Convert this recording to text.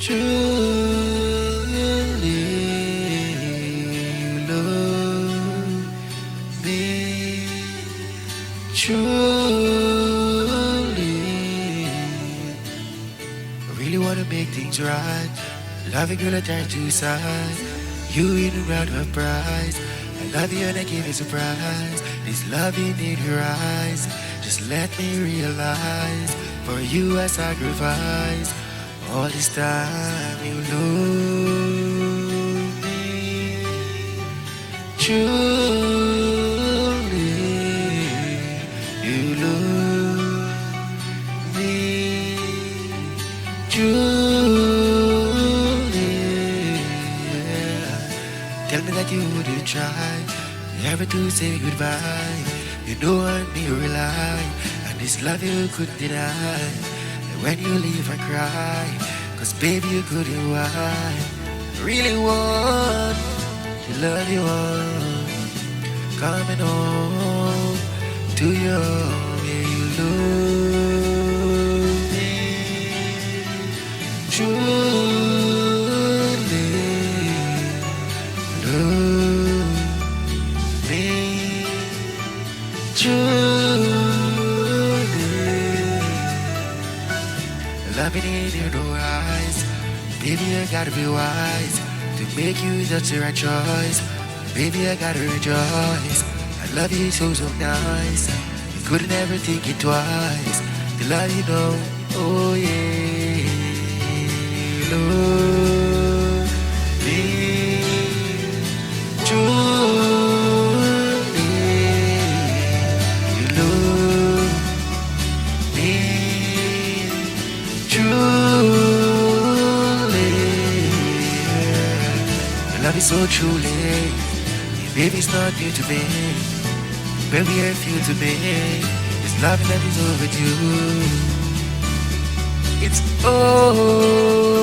Truly love me. Truly, I really wanna make things right. Love a girl, I turn to side. You in the round of prize. I love you and I give you surprise. This loving in your eyes. Just let me realize. For you I sacrifice. All this time you love me. Truly, you love me. Truly, yeah. Tell me that you wouldn't try never to say goodbye. You know on me you rely, and this love you couldn't deny. And when you leave I cry, cause baby you couldn't why. Really want to love you all, coming home to you where you love me. Truly love me. Truly loving in your eyes. Baby, I gotta be wise to make you such the right choice. Baby, I gotta rejoice. I love you so, so nice. You couldn't ever think it twice. The love you know, oh yeah. Love me. Truly, you love me. Truly, your love is so truly. Baby, it's not new to me. Baby, I feel to me. This love that is overdue. It's overdue.